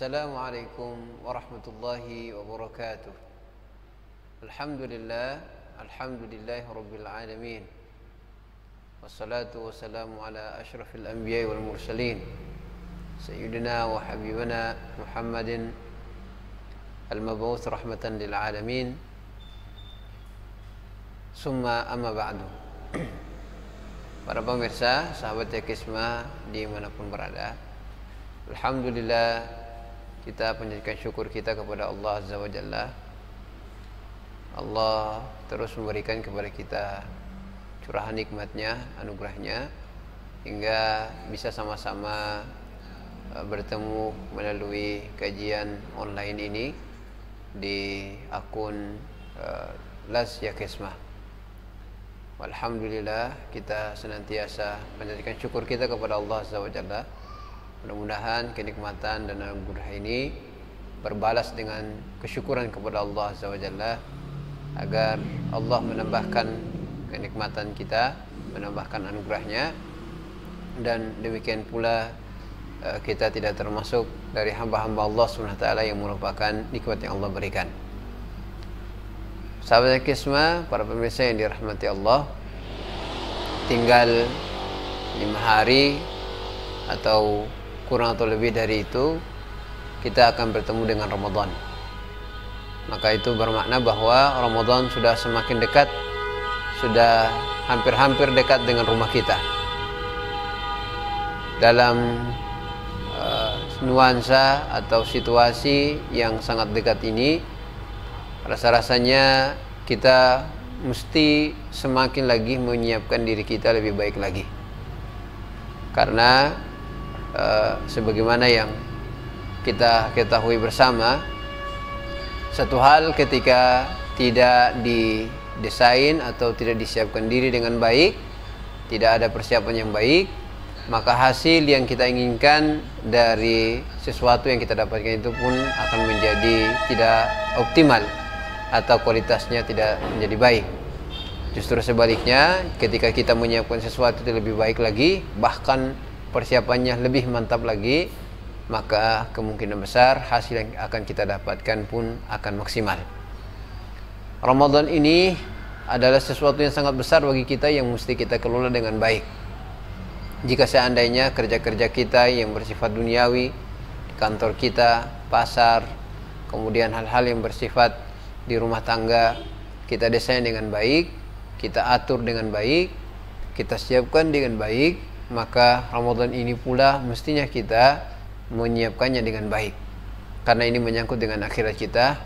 Assalamualaikum warahmatullahi wabarakatuh. Alhamdulillah, alhamdulillahi rabbil alamin. Wassalatu wassalamu ala asyrafil anbiya'i wal mursalin, sayyidina wa habibana Muhammadin al-mab'uts rahmatan lil alamin. Summa amma ba'du. Para pemirsa, sahabat Yakisma dimanapun berada, alhamdulillah kita panjatkan syukur kita kepada Allah Azza wa Jalla. Allah terus memberikan kepada kita curahan nikmatnya, anugerahnya, hingga bisa sama-sama bertemu melalui kajian online ini di akun Las Yakisma. Alhamdulillah kita senantiasa panjatkan syukur kita kepada Allah Azza wa Jalla. Mudah-mudahan kenikmatan dan anugerah ini berbalas dengan kesyukuran kepada Allah Azza wa Jalla, agar Allah menambahkan kenikmatan kita, menambahkan anugerahnya, dan demikian pula kita tidak termasuk dari hamba-hamba Allah SWT yang merupakan nikmat yang Allah berikan. Sahabat Yakisma, para pemirsa yang dirahmati Allah, tinggal 5 hari atau kurang atau lebih dari itu kita akan bertemu dengan Ramadan. Maka itu bermakna bahwa Ramadan sudah semakin dekat, sudah hampir-hampir dekat dengan rumah kita. Dalam nuansa atau situasi yang sangat dekat ini, rasa-rasanya kita mesti semakin lagi menyiapkan diri kita lebih baik lagi. Karena sebagaimana yang kita ketahui bersama, satu hal ketika tidak didesain atau tidak disiapkan diri dengan baik, tidak ada persiapan yang baik, maka hasil yang kita inginkan dari sesuatu yang kita dapatkan itu pun akan menjadi tidak optimal atau kualitasnya tidak menjadi baik. Justru sebaliknya, ketika kita menyiapkan sesuatu yang lebih baik lagi, bahkan persiapannya lebih mantap lagi, maka kemungkinan besar hasil yang akan kita dapatkan pun akan maksimal. Ramadan ini adalah sesuatu yang sangat besar bagi kita yang mesti kita kelola dengan baik. Jika seandainya kerja-kerja kita yang bersifat duniawi, di kantor kita, pasar, kemudian hal-hal yang bersifat di rumah tangga, kita desain dengan baik, kita atur dengan baik, kita siapkan dengan baik, maka Ramadan ini pula mestinya kita menyiapkannya dengan baik, karena ini menyangkut dengan akhirat kita,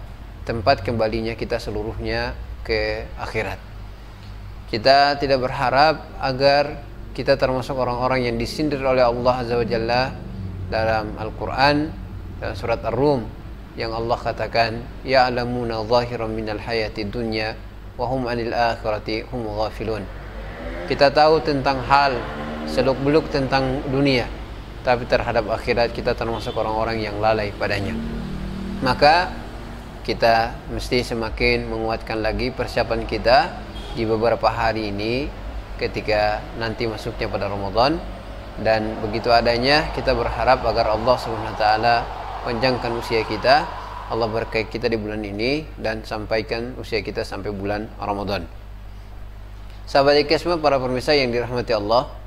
tempat kembalinya kita seluruhnya ke akhirat. Kita tidak berharap agar kita termasuk orang-orang yang disindir oleh Allah Azza wa Jalla dalam Al-Quran, dalam surat Ar-Rum, yang Allah katakan, ya'lamuna zahiran minal hayati dunya wa hum anil akhirati hum ghafilun. Kita tahu tentang hal seluk-beluk tentang dunia, tapi terhadap akhirat kita termasuk orang-orang yang lalai padanya. Maka kita mesti semakin menguatkan lagi persiapan kita di beberapa hari ini ketika nanti masuknya pada Ramadan. Dan begitu adanya kita berharap agar Allah SWT panjangkan usia kita, Allah berkahi kita di bulan ini, dan sampaikan usia kita sampai bulan Ramadan. Sahabat Yakisma, para pemirsa yang dirahmati Allah,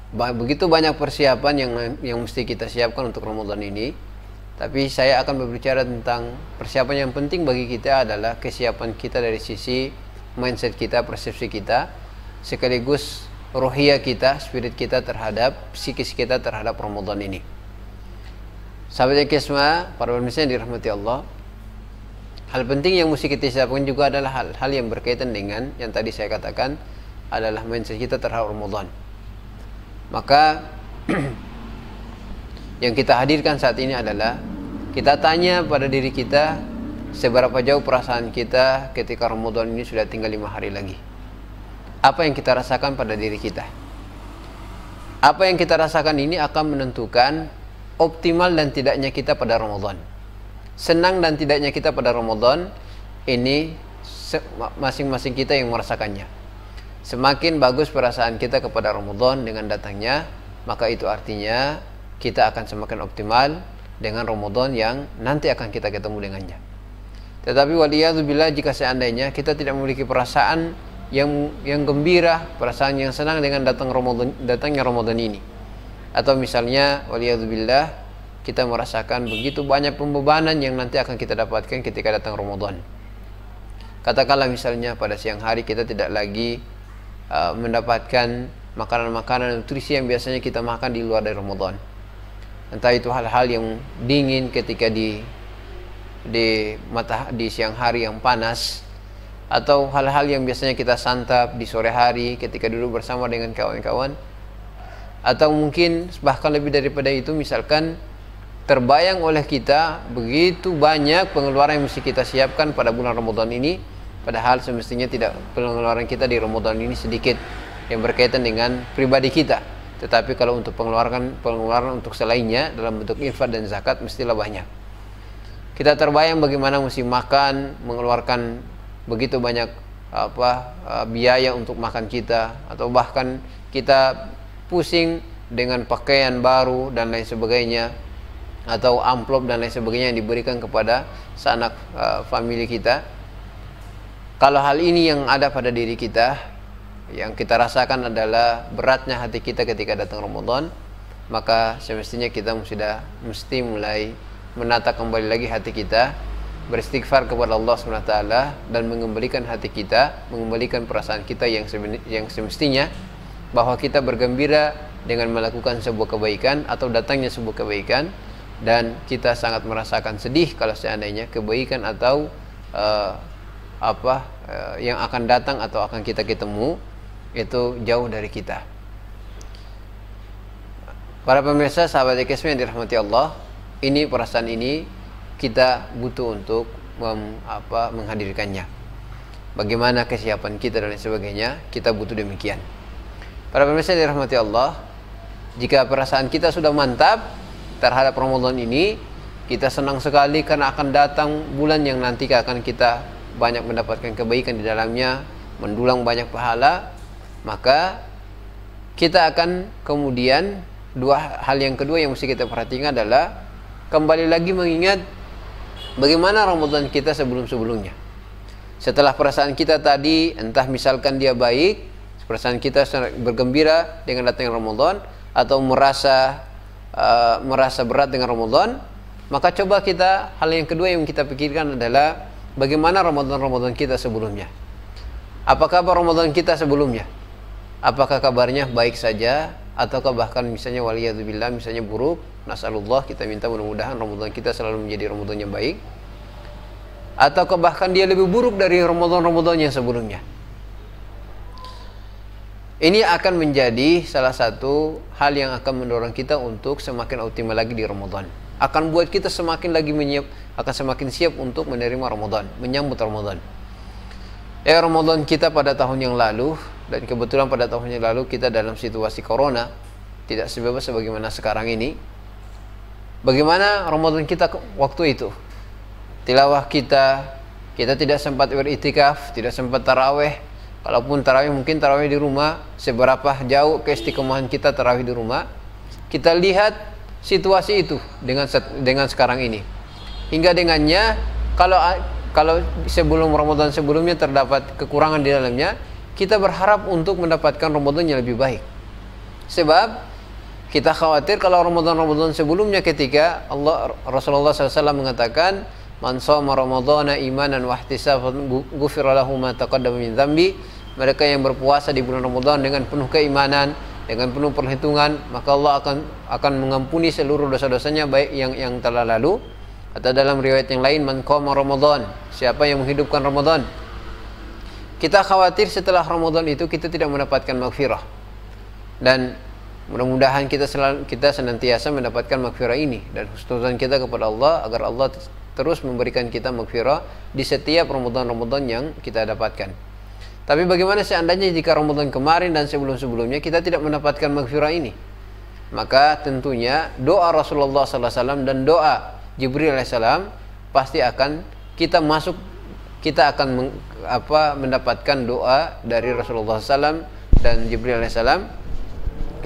begitu banyak persiapan yang mesti kita siapkan untuk Ramadan ini. Tapi saya akan berbicara tentang persiapan yang penting bagi kita adalah kesiapan kita dari sisi mindset kita, persepsi kita, sekaligus rohiyah kita, spirit kita terhadap, psikis kita terhadap Ramadan ini. Sahabat Yakisma, para pemirsa yang dirahmati Allah, hal penting yang mesti kita siapkan juga adalah hal-hal yang berkaitan dengan yang tadi saya katakan adalah mindset kita terhadap Ramadan. Maka yang kita hadirkan saat ini adalah kita tanya pada diri kita, seberapa jauh perasaan kita ketika Ramadan ini sudah tinggal 5 hari lagi. Apa yang kita rasakan pada diri kita? Apa yang kita rasakan ini akan menentukan optimal dan tidaknya kita pada Ramadan. Senang dan tidaknya kita pada Ramadan ini masing-masing kita yang merasakannya. Semakin bagus perasaan kita kepada Ramadan dengan datangnya, maka itu artinya kita akan semakin optimal dengan Ramadan yang nanti akan kita ketemu dengannya. Tetapi waliyadzubillah, jika seandainya kita tidak memiliki perasaan yang gembira, perasaan yang senang dengan datangnya Ramadan ini, atau misalnya waliyadzubillah kita merasakan begitu banyak pembebanan yang nanti akan kita dapatkan ketika datang Ramadan. Katakanlah misalnya pada siang hari kita tidak lagi mendapatkan makanan-makanan nutrisi yang biasanya kita makan di luar dari Ramadan. Entah itu hal-hal yang dingin ketika di siang hari yang panas, atau hal-hal yang biasanya kita santap di sore hari ketika duduk bersama dengan kawan-kawan, atau mungkin bahkan lebih daripada itu, misalkan terbayang oleh kita begitu banyak pengeluaran yang mesti kita siapkan pada bulan Ramadan ini, padahal semestinya tidak, pengeluaran kita di Ramadan ini sedikit yang berkaitan dengan pribadi kita. Tetapi kalau untuk pengeluaran untuk selainnya dalam bentuk infak dan zakat mestilah banyak. Kita terbayang bagaimana mesti makan, mengeluarkan begitu banyak biaya untuk makan kita, atau bahkan kita pusing dengan pakaian baru dan lain sebagainya, atau amplop dan lain sebagainya yang diberikan kepada sanak famili kita. Kalau hal ini yang ada pada diri kita, yang kita rasakan adalah beratnya hati kita ketika datang Ramadan, maka semestinya kita mesti mulai menata kembali lagi hati kita, beristighfar kepada Allah SWT, dan mengembalikan hati kita, mengembalikan perasaan kita yang semestinya, bahwa kita bergembira dengan melakukan sebuah kebaikan atau datangnya sebuah kebaikan, dan kita sangat merasakan sedih kalau seandainya kebaikan atau yang akan datang atau akan kita ketemu itu jauh dari kita. Para pemirsa, sahabat EKSM yang dirahmati Allah, ini perasaan ini kita butuh untuk menghadirkannya. Bagaimana kesiapan kita dan lain sebagainya, kita butuh demikian. Para pemirsa yang dirahmati Allah, jika perasaan kita sudah mantap terhadap Ramadan ini, kita senang sekali karena akan datang bulan yang nanti akan kita banyak mendapatkan kebaikan di dalamnya, mendulang banyak pahala, maka kita akan kemudian hal yang kedua yang mesti kita perhatikan adalah kembali lagi mengingat bagaimana Ramadan kita sebelum-sebelumnya. Setelah perasaan kita tadi, entah misalkan dia baik, perasaan kita bergembira dengan datangnya Ramadan, atau merasa berat dengan Ramadan, maka coba kita, hal yang kedua yang kita pikirkan adalah bagaimana Ramadan kita sebelumnya. Apa kabar Ramadan kita sebelumnya? Apakah kabarnya baik saja, ataukah bahkan misalnya waliyadzubillah misalnya buruk? Nasallallahu, kita minta mudah-mudahan Ramadan kita selalu menjadi Ramadan yang baik, ataukah bahkan dia lebih buruk dari Ramadan yang sebelumnya. Ini akan menjadi salah satu hal yang akan mendorong kita untuk semakin optimal lagi di Ramadan. Akan buat kita semakin siap untuk menerima Ramadan, menyambut Ramadan. Ramadan kita pada tahun yang lalu, dan kebetulan pada tahun yang lalu kita dalam situasi corona, tidak sebebas sebagaimana sekarang ini. Bagaimana Ramadan kita waktu itu? Tilawah kita tidak sempat beriktikaf, tidak sempat tarawih. Kalaupun tarawih, mungkin tarawih di rumah. Seberapa jauh keistiqomahan kita tarawih di rumah? Kita lihat situasi itu dengan sekarang ini. Hingga dengannya, kalau sebelum Ramadan sebelumnya terdapat kekurangan di dalamnya, kita berharap untuk mendapatkan Ramadan yang lebih baik. Sebab kita khawatir kalau Ramadan sebelumnya, ketika Rasulullah SAW mengatakan, man shoma ramadhana imanan wa ihtisaban ghufira lahu ma taqaddama min dzambi, mereka yang berpuasa di bulan Ramadan dengan penuh keimanan, dengan penuh perhitungan, maka Allah akan mengampuni seluruh dosa-dosanya baik yang telah lalu. Atau dalam riwayat yang lain, man qama Ramadan, siapa yang menghidupkan Ramadan. Kita khawatir setelah Ramadan itu kita tidak mendapatkan maghfirah, dan mudah-mudahan kita senantiasa mendapatkan maghfirah ini, dan husnuzan kita kepada Allah agar Allah terus memberikan kita maghfirah di setiap Ramadan yang kita dapatkan. Tapi bagaimana seandainya jika Ramadan kemarin dan sebelum-sebelumnya kita tidak mendapatkan maghfirah ini? Maka tentunya doa Rasulullah SAW dan doa Jibril alaihissalam pasti akan kita akan mendapatkan doa dari Rasulullah SAW dan Jibril alaihissalam,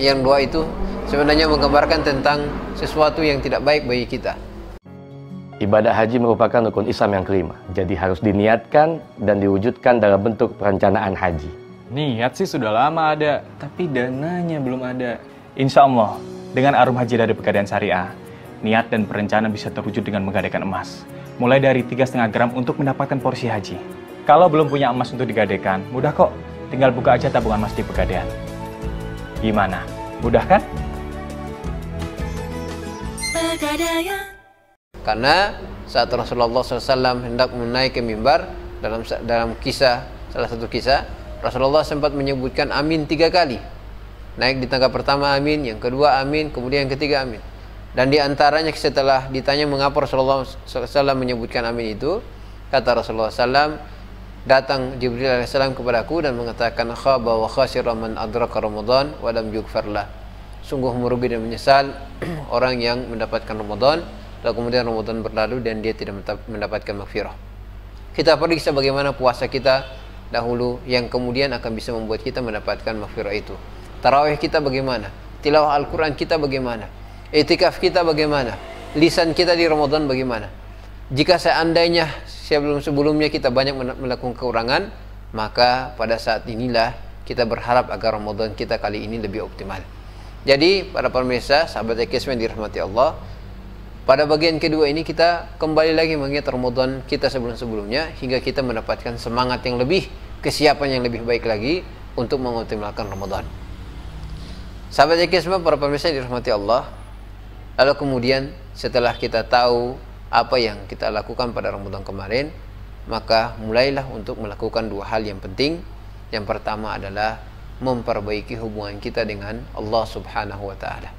yang doa itu sebenarnya menggambarkan tentang sesuatu yang tidak baik bagi kita. Ibadah haji merupakan rukun Islam yang kelima, jadi harus diniatkan dan diwujudkan dalam bentuk perencanaan haji. Niat sih sudah lama ada, tapi dananya belum ada. Insya Allah, dengan Arum Haji dari Pegadaian Syariah, niat dan perencanaan bisa terwujud dengan menggadaikan emas. Mulai dari 3,5 gram untuk mendapatkan porsi haji. Kalau belum punya emas untuk digadaikan, mudah kok. Tinggal buka aja tabungan emas di Pegadaian. Gimana? Mudah kan? Pegadaian. Karena saat Rasulullah SAW hendak menaiki mimbar, dalam kisah, salah satu kisah, Rasulullah sempat menyebutkan amin 3 kali. Naik di tangga pertama amin, yang kedua amin, kemudian yang ketiga amin. Dan diantaranya setelah ditanya mengapa Rasulullah SAW menyebutkan amin itu, kata Rasulullah SAW, datang Jibril AS kepadaku dan mengatakan, khaba wa khasira man adraka Ramadan wa lam yughfar lah. Sungguh merugi dan menyesal orang yang mendapatkan Ramadan, lalu kemudian Ramadan berlalu dan dia tidak mendapatkan maghfirah. Kita periksa bagaimana puasa kita dahulu yang kemudian akan bisa membuat kita mendapatkan maghfirah itu. Tarawih kita bagaimana? Tilawah Al-Quran kita bagaimana? I'tikaf kita bagaimana? Lisan kita di Ramadan bagaimana? Jika seandainya sebelumnya kita banyak melakukan kekurangan, maka pada saat inilah kita berharap agar Ramadan kita kali ini lebih optimal. Jadi para pemirsa, sahabat Ekesmen dirahmati Allah, pada bagian kedua ini kita kembali lagi mengingat Ramadan kita sebelum-sebelumnya hingga kita mendapatkan semangat yang lebih, kesiapan yang lebih baik lagi untuk mengoptimalkan Ramadan. Sahabat Ekesmen, para pemirsa dirahmati Allah, lalu kemudian setelah kita tahu apa yang kita lakukan pada Ramadan kemarin, maka mulailah untuk melakukan 2 hal yang penting. Yang pertama adalah memperbaiki hubungan kita dengan Allah Subhanahu wa Ta'ala.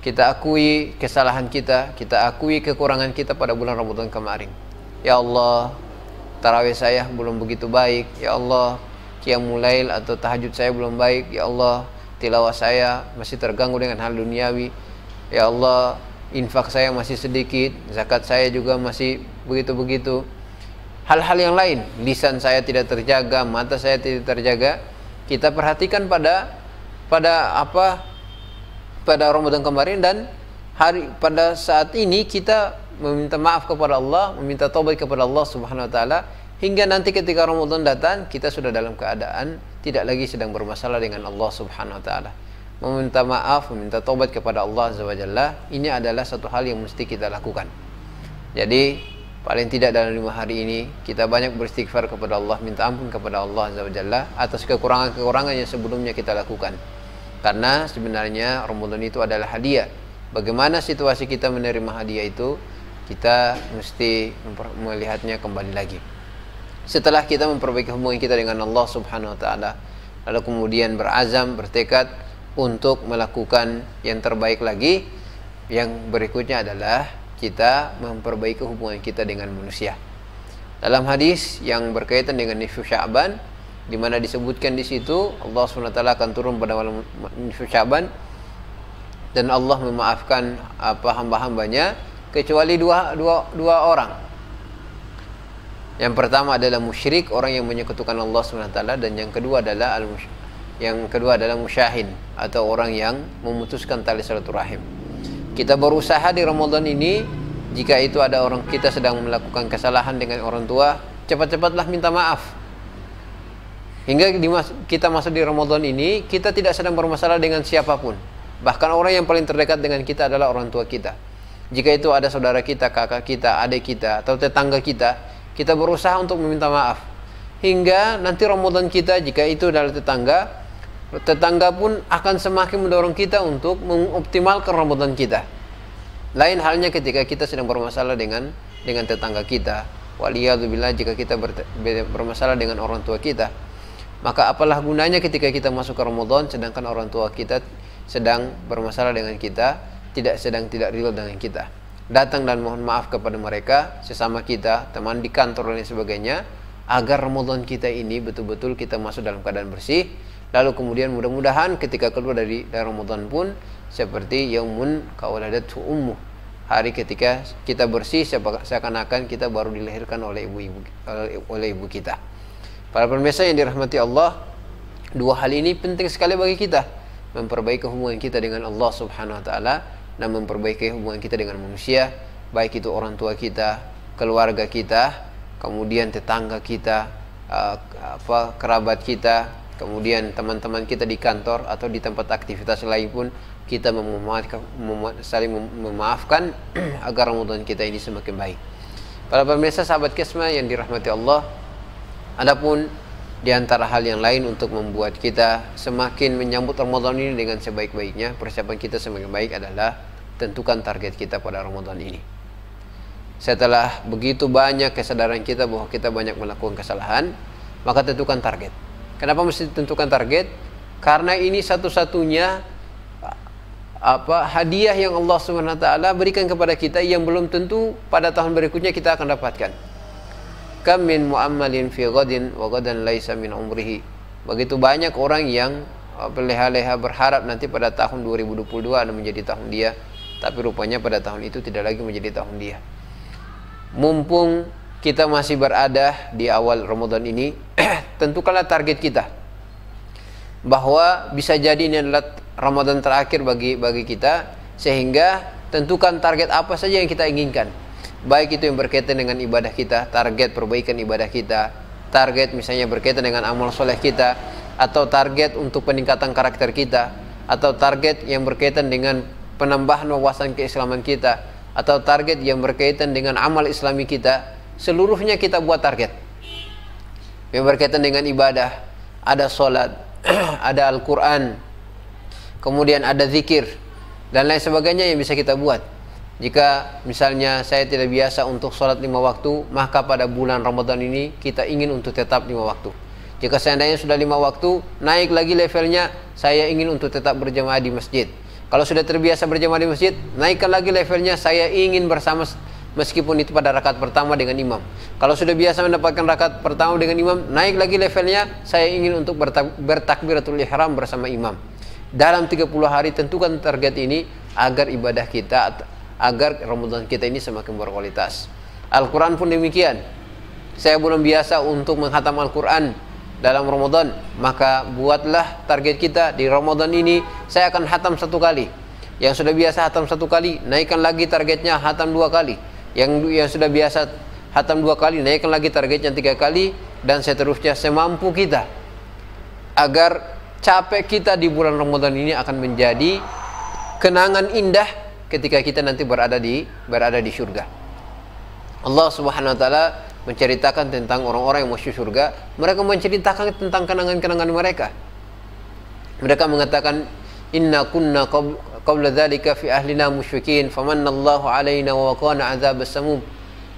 Kita akui kesalahan kita akui kekurangan kita pada bulan Ramadan kemarin. Ya Allah, tarawih saya belum begitu baik. Ya Allah, qiyamul lail atau tahajud saya belum baik. Ya Allah, tilawah saya masih terganggu dengan hal duniawi. Ya Allah, infak saya masih sedikit, zakat saya juga masih begitu-begitu. Hal-hal yang lain, lisan saya tidak terjaga, mata saya tidak terjaga. Kita perhatikan pada Ramadan kemarin, dan pada saat ini kita meminta maaf kepada Allah, meminta taubat kepada Allah Subhanahu wa Ta'ala, hingga nanti ketika Ramadan datang kita sudah dalam keadaan tidak lagi sedang bermasalah dengan Allah Subhanahu wa Ta'ala. Meminta maaf, meminta taubat kepada Allah Azza wa Jalla, ini adalah satu hal yang mesti kita lakukan. Jadi paling tidak dalam 5 hari ini kita banyak beristighfar kepada Allah, minta ampun kepada Allah Azza wa Jalla atas kekurangan-kekurangan yang sebelumnya kita lakukan. Karena sebenarnya Ramadan itu adalah hadiah. Bagaimana situasi kita menerima hadiah itu, kita mesti melihatnya kembali lagi. Setelah kita memperbaiki hubungan kita dengan Allah Subhanahu wa Ta'ala, lalu kemudian berazam, bertekad untuk melakukan yang terbaik lagi, yang berikutnya adalah kita memperbaiki hubungan kita dengan manusia. Dalam hadis yang berkaitan dengan nisfu Sya'ban, di mana disebutkan di situ Allah SWT akan turun pada malam nisfu Sya'ban dan Allah memaafkan hamba-hambanya kecuali dua orang. Yang pertama adalah musyrik, orang yang menyekutukan Allah SWT, dan yang kedua adalah musyahin atau orang yang memutuskan tali silaturahim. Kita berusaha di Ramadan ini, jika itu ada orang kita sedang melakukan kesalahan dengan orang tua, cepat-cepatlah minta maaf. Hingga kita masuk di Ramadan ini, kita tidak sedang bermasalah dengan siapapun. Bahkan orang yang paling terdekat dengan kita adalah orang tua kita. Jika itu ada saudara kita, kakak kita, adik kita, atau tetangga kita, kita berusaha untuk meminta maaf. Hingga nanti Ramadan kita, jika itu adalah tetangga pun akan semakin mendorong kita untuk mengoptimalkan Ramadan kita. Lain halnya ketika kita sedang bermasalah dengan tetangga kita. Waliyadzubillah, jika kita bermasalah dengan orang tua kita, maka apalah gunanya ketika kita masuk ke Ramadan sedangkan orang tua kita sedang bermasalah dengan kita, tidak ridho dengan kita. Datang dan mohon maaf kepada mereka, sesama kita, teman di kantor dan sebagainya, agar Ramadan kita ini betul-betul kita masuk dalam keadaan bersih. Lalu kemudian mudah-mudahan ketika keluar dari Ramadan pun seperti yaumun kawaladathu ummu, hari ketika kita bersih seakan-akan kita baru dilahirkan oleh ibu kita. Para pemirsa yang dirahmati Allah, 2 hal ini penting sekali bagi kita, memperbaiki hubungan kita dengan Allah Subhanahu wa Ta'ala dan memperbaiki hubungan kita dengan manusia, baik itu orang tua kita, keluarga kita, kemudian tetangga kita, kerabat kita, kemudian teman-teman kita di kantor atau di tempat aktivitas lain pun kita saling memaafkan agar Ramadan kita ini semakin baik. Para pemirsa sahabat Kesma yang dirahmati Allah, adapun di antara hal yang lain untuk membuat kita semakin menyambut Ramadan ini dengan sebaik-baiknya, persiapan kita semakin baik adalah tentukan target kita pada Ramadan ini. Setelah begitu banyak kesadaran kita bahwa kita banyak melakukan kesalahan, maka tentukan target. Kenapa mesti tentukan target? Karena ini satu-satunya hadiah yang Allah SWT berikan kepada kita yang belum tentu pada tahun berikutnya kita akan dapatkan. Kam min mu'ammalin fi ghadin wa ghadan laisa min umrihi. Begitu banyak orang yang berleha-leha berharap nanti pada tahun 2022 akan menjadi tahun dia, tapi rupanya pada tahun itu tidak lagi menjadi tahun dia. Mumpung kita masih berada di awal Ramadan ini, tentukanlah target kita, bahwa bisa jadi ini adalah Ramadan terakhir bagi kita, sehingga tentukan target apa saja yang kita inginkan, baik itu yang berkaitan dengan ibadah kita, target perbaikan ibadah kita, target misalnya berkaitan dengan amal soleh kita, atau target untuk peningkatan karakter kita, atau target yang berkaitan dengan penambahan wawasan keislaman kita, atau target yang berkaitan dengan amal islami kita. Seluruhnya kita buat target yang berkaitan dengan ibadah. Ada sholat, ada Al-Quran, kemudian ada zikir dan lain sebagainya yang bisa kita buat. Jika misalnya saya tidak biasa untuk sholat 5 waktu, maka pada bulan Ramadan ini kita ingin untuk tetap 5 waktu. Jika seandainya sudah 5 waktu, naik lagi levelnya, saya ingin untuk tetap berjamaah di masjid. Kalau sudah terbiasa berjamaah di masjid, naikkan lagi levelnya, saya ingin bersama meskipun itu pada rakaat pertama dengan imam. Kalau sudah biasa mendapatkan rakaat pertama dengan imam, naik lagi levelnya, saya ingin untuk bertakbiratul ihram bersama imam. Dalam 30 hari tentukan target ini agar ibadah kita, agar Ramadan kita ini semakin berkualitas. Al-Quran pun demikian. Saya belum biasa untuk menghatam Al-Quran dalam Ramadan, maka buatlah target kita di Ramadan ini saya akan hatam 1 kali. Yang sudah biasa hatam 1 kali, naikkan lagi targetnya hatam 2 kali. Yang sudah biasa hatam 2 kali, naikkan lagi targetnya 3 kali, dan seterusnya semampu kita, agar capek kita di bulan Ramadan ini akan menjadi kenangan indah ketika kita nanti berada di surga. Allah Subhanahu wa taala menceritakan tentang orang-orang yang masuk surga. Mereka menceritakan tentang kenangan-kenangan mereka. Mereka mengatakan, inna kunna qabla dzalika fi ahlina musyrikin famanallahu alaina wa waqana adzabas samum.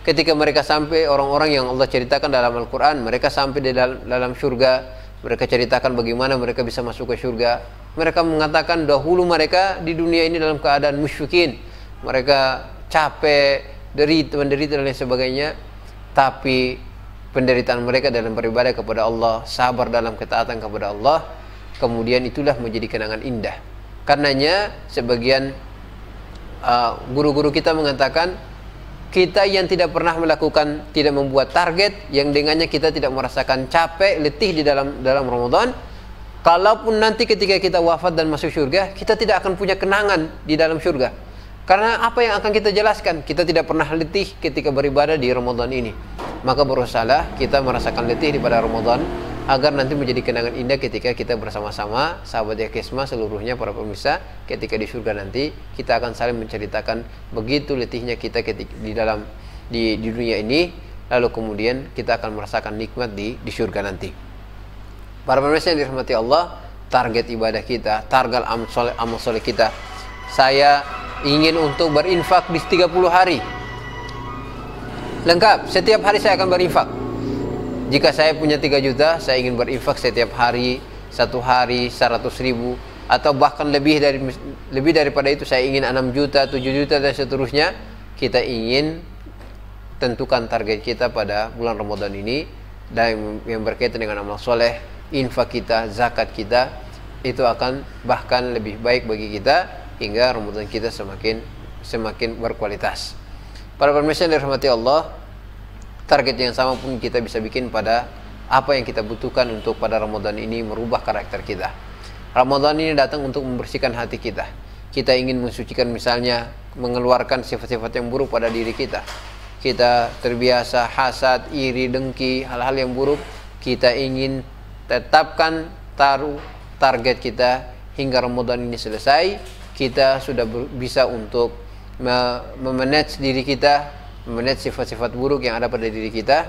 Ketika mereka sampai, orang-orang yang Allah ceritakan dalam Al-Quran, mereka sampai di dalam surga, mereka ceritakan bagaimana mereka bisa masuk ke surga. Mereka mengatakan dahulu mereka di dunia ini dalam keadaan musyrikin, mereka capek, menderita dan lain sebagainya, tapi penderitaan mereka dalam beribadah kepada Allah, sabar dalam ketaatan kepada Allah, kemudian itulah menjadi kenangan indah. Karenanya sebagian guru-guru kita mengatakan, kita yang tidak pernah melakukan, tidak membuat target yang dengannya kita tidak merasakan capek, letih di dalam Ramadan, kalaupun nanti ketika kita wafat dan masuk surga, kita tidak akan punya kenangan di dalam surga. Karena apa yang akan kita jelaskan? Kita tidak pernah letih ketika beribadah di Ramadan ini. Maka berusahalah kita merasakan letih di pada Ramadan, agar nanti menjadi kenangan indah ketika kita bersama-sama sahabat Kesma seluruhnya, para pemirsa, ketika di surga nanti kita akan saling menceritakan begitu letihnya kita ketika di dunia ini, lalu kemudian kita akan merasakan nikmat di surga nanti. Para pemirsa yang dirahmati Allah, target ibadah kita, target amal soleh kita. Saya ingin untuk berinfak di 30 hari lengkap, setiap hari saya akan berinfak. Jika saya punya 3 juta, saya ingin berinfak setiap hari, 1 hari 100.000, atau bahkan lebih daripada itu. Saya ingin 6 juta, 7 juta dan seterusnya. Kita ingin tentukan target kita pada bulan Ramadan ini, dan yang berkaitan dengan amal soleh, infak kita, zakat kita, itu akan bahkan lebih baik bagi kita, hingga Ramadan kita semakin berkualitas. Para pemirsa yang dirahmati Allah, target yang sama pun kita bisa bikin pada apa yang kita butuhkan untuk pada Ramadan ini merubah karakter kita. Ramadan ini datang untuk membersihkan hati kita. kita ingin mensucikan, misalnya mengeluarkan sifat-sifat yang buruk pada diri kita. Kita terbiasa hasad, iri, dengki, hal-hal yang buruk. Kita ingin tetapkan taruh target kita hingga Ramadan ini selesai, kita sudah bisa untuk memanage diri kita, memanage sifat-sifat buruk yang ada pada diri kita,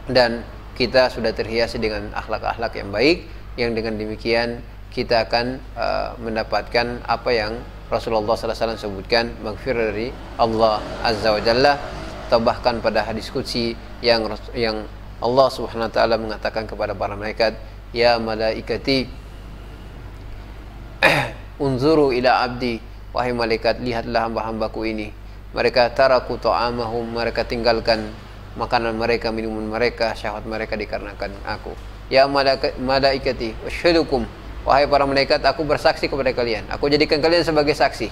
dan kita sudah terhiasi dengan akhlak-akhlak yang baik, yang dengan demikian kita akan mendapatkan apa yang Rasulullah SAW sebutkan, maghfirah dari Allah Azza wa Jalla, atau bahkan pada hadis qudsi yang Allah Subhanahu wa taala mengatakan kepada para malaikat, ya malaikati unzuru ila abdi, wahai malaikat, lihatlah hamba-hambaku ini, mereka taraku ta'amahum, mereka tinggalkan makanan mereka, minuman mereka, syahwat mereka dikarenakan aku. Ya malaikati wasyadukum, wahai para malaikat, aku bersaksi kepada kalian, aku jadikan kalian sebagai saksi,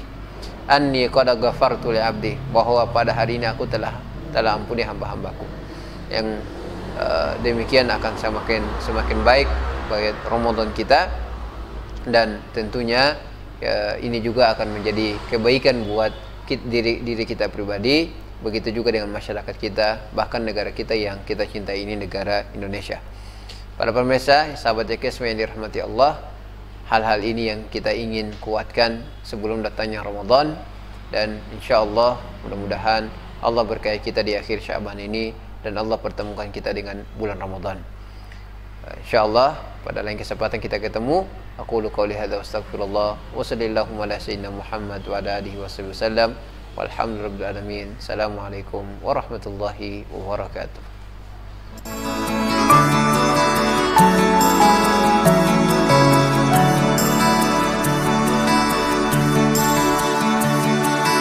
anni qad ghafartu li abdi, bahwa pada hari ini aku telah ampuni hamba-hambaku. Yang demikian akan semakin baik bagi Ramadan kita, dan tentunya ini juga akan menjadi kebaikan buat diri kita pribadi, begitu juga dengan masyarakat kita, bahkan negara kita yang kita cintai ini, negara Indonesia. Para pemirsa, sahabat EKS yang dirahmati Allah, hal-hal ini yang kita ingin kuatkan sebelum datangnya Ramadan, dan insya Allah mudah-mudahan Allah berkahi kita di akhir Sya'ban ini, dan Allah pertemukan kita dengan bulan Ramadan. InsyaAllah pada lain kesempatan kita ketemu. Aku qouli hadza wa astaghfirullah wa sallallahu ala sayyidina Muhammad wa ala alihi wasallam. Walhamdulillahirabbil alamin. Assalamualaikum warahmatullahi wabarakatuh.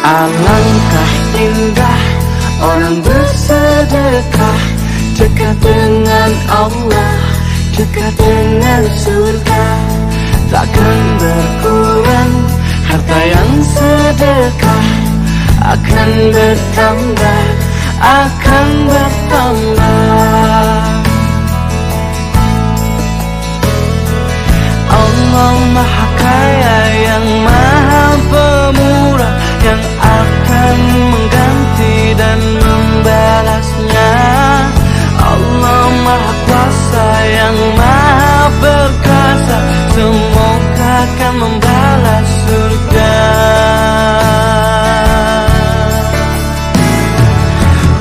Alangkah indah orang bersedekah, dekat dengan Allah, dekat dengan surga. Takkan berkurang harta yang sedekah, akan bertambah, akan bertambah. Allah Maha Kaya yang Maha Pemurah, yang akan mengganti dan membalasnya. Allah Maha Kuasa yang Maha Perkasa, semoga akan membalas surga.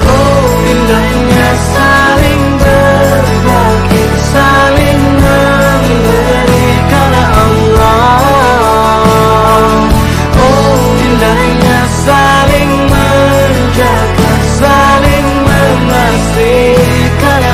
Oh, indahnya saling berbagi, saling memberi karena Allah. Oh, indahnya saling menjaga, saling mengasihi karena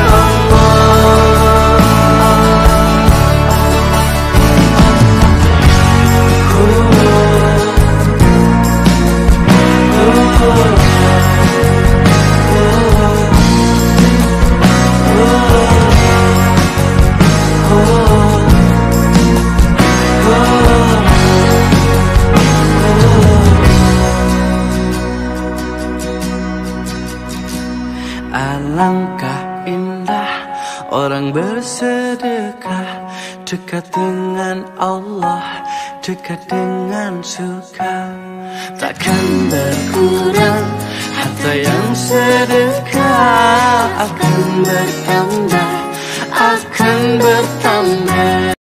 Alangkah indah orang bersedekah, dekat dengan Allah, dekat dengan surga. Takkan berkurang harta yang sedekah, akan bertambah,